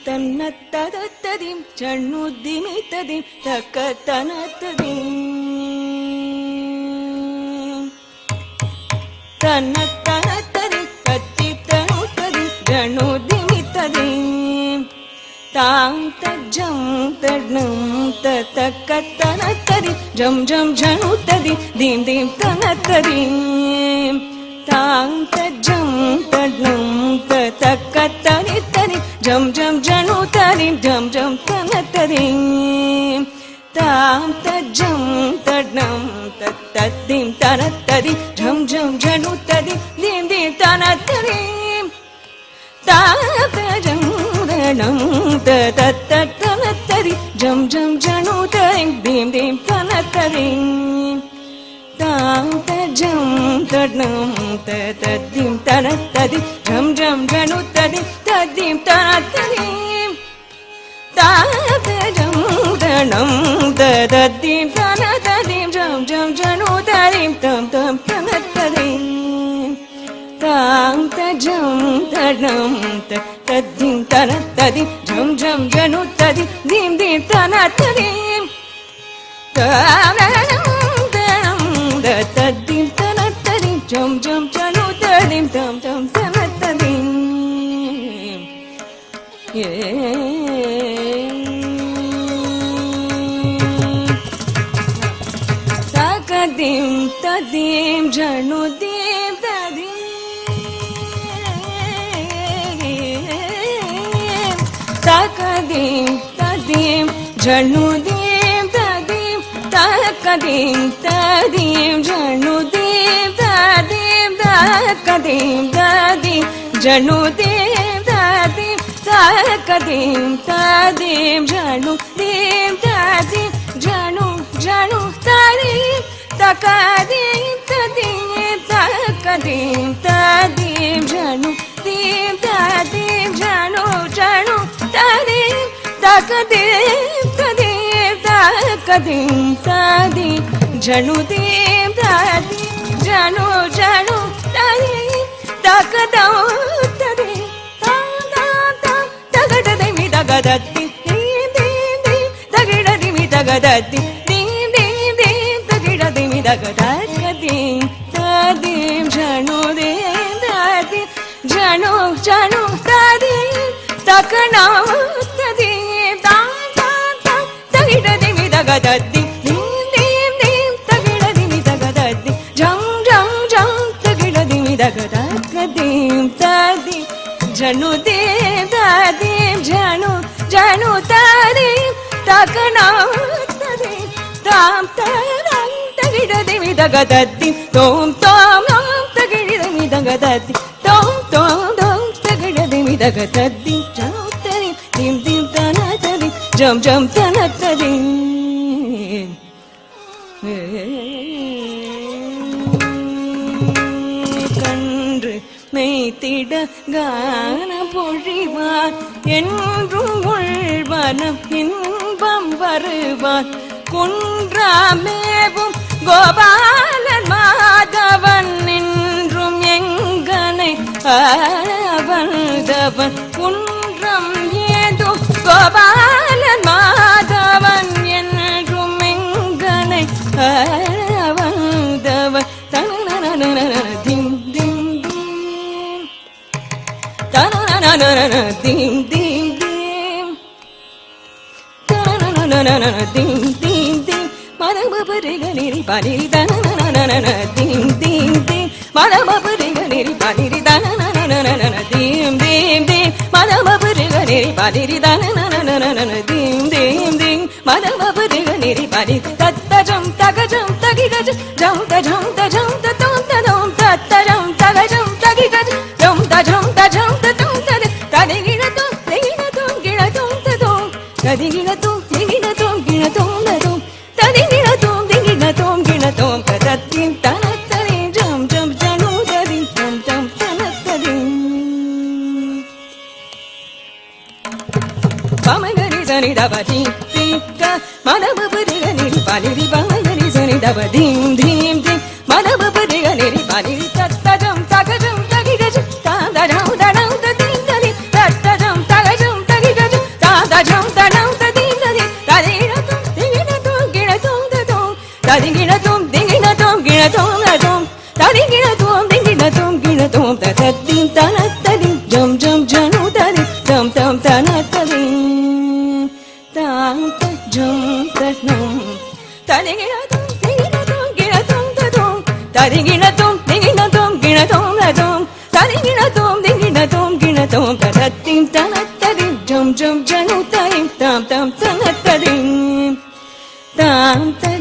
ತನ್ನತ್ತದತ್ತದಿಂ ಚಣ್ಣುದ್ದಿಮಿತ್ತದಿಂ ತಕ್ಕತನತ್ತದಿಂ ತನ್ನತ್ತನತ್ತದಿಂ ತತ್ತಿತ್ತನುತ್ತದಿಂ ಜಣ್ಣುದ್ದಿಮಿತ್ತದಿಂ ತಾಂ ತಜ್ಜಂ ತಡ್ನಂ ತಕ್ಕತನತ್ತದಿಂ ಜಂ ಜಂ ಜಣುತ್ತದಿಂ ದಿಂ ದಿಂ ತನತ್ತದಿಂ ತಾಂ ತಜ್ಜಂ ತಡ್ನಂ ತಕ್ಕತನಿತ್ತದಿಂ ಜಂ ಜಂ ಜಣುತ್ತದಿಂ ಜಂ ಜಂ ತನತ್ತದಿಂ ತಾಂ ತಜ್ಜಂ ತಡ್ನಂ ತತ್ತಿಂ ತನತ್ತದಿಂ ಜಂ ಜಂ ಜಣುತ್ತದಿಂ ದಿಂ ದಿಂ ತನತ್ತದಿಂ ತಾಂ ತಜಂ ತಡ್ನಂ ತತ್ತನತ್ತದಿಂ ಜಂ ಜಂ ಜಣುತ್ತದಿಂ ದಿಂ ದಿಂ ತನತ್ತದಿಂ ತಾಂ ತಜಂ ತಡ್ನಂ ತತ್ತಿಂ ತನತ್ತದಿಂ ಜಂ ಜಂ ಜಣುತ್ತದಿಂ ತದ್ದಿಂ ತನತ್ತದಿಂ ತಾಂ ತಜಂ ತಡ್ನಂ ತದ್ದಿಂ ತನತ್ತದಿಂ ಜಂ ಜಂ ಜಣುತ್ತದಿಂ ತಂ ತಂ ತನತ್ತದಿಂ ತಾಂ ತಜಂ ತಡ್ನಂ ತದ್ದಿಂ ತನತ್ತದಿಂ ಜಂ ಜಂ ಜಣುತ್ತದಿಂ ದಿಂ ದಿಂ ತನತ್ತದಿಂ ತಾಂ ತದ್ದಿಂ ತನತ್ತದಿಂ ಜಂ ಜಂ ಜಣುತ್ತದಿಂ ತಂ ತಂ ತನತ್ತದಿಂ ತಕದಿಂ ತದ್ದಿಂ ಜಣುದಿಂ ತದಿಂ ತಕದಿಂ ತದ್ದಿಂ ಜಣುದಿಂ ತದಿಂ ತಕದಿಂ ತದಿಂ ಜಣುದಿಂ ತದಿಂ ತಕದಿಂ ತದಿಂ ಜಣುದಿಂ ತದಿಂ ತಕದಿಂ ತದಿಂ ಜಣುದಿಂ ತದಿಂ ಜಣು ಜಣು ತದಿಂ ತಕದಿಂ ತದಿಂ ತಕದಿಂ ತದಿಂ ಜಣುದಿಂ ತದಿಂ ಜಣು ಜಣು ತದಿಂ ತಕದಿಂ ತದಿಂ ತಕದಿಂ ತದಿಂ ಜಣುದಿಂ ತದಿಂ ಜಣು ಜಣು ತದಿಂ ತಕದಂ ತದಿಂ ತಗಡದಿಮಿ ತಗದತ್ತಿ ದೀಂ ದೀಂ ದೀಂ ತಗಿಡದಿಮಿ ತಗದತ್ತಿ ದೀಂ ದೀಂ ದೀಂ ತಗಿಡದಿಮಿ ತಗದತ್ಕದಿಂ ತದಿಂ ಜಣುದಿಂ ತದಿಂ ಜಣು ಜಣು ತದಿಂ ತಕನಂ ತದಿಂ ತಾಂ ತಾಂ ತಾಂ ತಗಿಡದಿಮಿ ತಗದತ್ತಿ ದೀಂ ದೀಂ ದೀಂ ತಗಿಡದಿಮಿ ತಗದತ್ತಿ ಜಂ ಜಂ ಜಂ ತಗಿಡದಿಮಿ ತಗದತ್ಕದಿಂ ತದಿಂ ಜಣುದಿಂ ತದಿಂ ಜಣು ಜಣು ತದಿಂ ತಕನಂ ತದಿಂ ತಾಂ ತದಂ ತಗಿಡದಿಮಿ ತಗದತ್ತಿ ತೋಂ ತೋಂ ತಗಿಡದಿಮಿ ತಗದತ್ತಿ ತೋಂ ತೋಂ ತೋಂ ತಗಿಡದಿಮಿ ತಗದತ್ತಿ ಜಣುತ್ತದಿಂ ದಿಂ ದಿಂ ತನತ್ತದಿಂ ಜಂ ಜಂ ತನತ್ತದಿಂ கன்று மெய்த்திட கான பொழிவார் என்றும் உள்வனம் இன்பம் வருவார் குன்றாமேவும் கோபாலன் மாதவன் என்றும் எங்கனை ஆவந்தவன் குன்றம் ஏதோ கோபாலன் மாதவன் என்றும் எங்கனை ஆவந்தவன் திம் திம் திம் திம் திம் திம் திம் திம் மதமபரிகளிரி பனிரி தனனனனன திம் திம் திம் மதமபரிகளிரி பனிரி தனனனனன திம் திம் திம் மதமபரிகளிரி பனிரி தனனனனன திம் திம் திம் மதமபரிகளிரி பனி தத்தஜம் தகஜம் தகிகஜம் ஜம் தஜம் தஜம் ததம் ததம் தத்தஜம் தகஜம் தகிகஜம் ஜம் தஜம் sani daba dim dim ga mana ba ba re ga ni ri ba ni ri ba ma ga ni sani daba dim dim dim mana ba ba re ga ni ri ba ni ri ta ta jam ta ga jam ta gi ga jam ta da da da da da dim da ni ta ta jam ta ga jam ta gi ga jam ta da jam ta da da dim da ni ta ri na tum gi na tum gi na tum da tum ta ri gi na tum gi na tum gi na tum na tum ta ri gi na tum gi na tum gi na tum ta ta dim ta na ta dim jam jam janu ta dim tam tam ta na ta dim tam ta jam ta nam ta ri gi na tum gi na tum ta tum ta ri gi na tum gi na tum gi na tum na tum ta ri gi na tum gi na tum gi na tum ta ta dim ta na ta dim jam jam janu ta dim tam tam ta na ta dim tam ta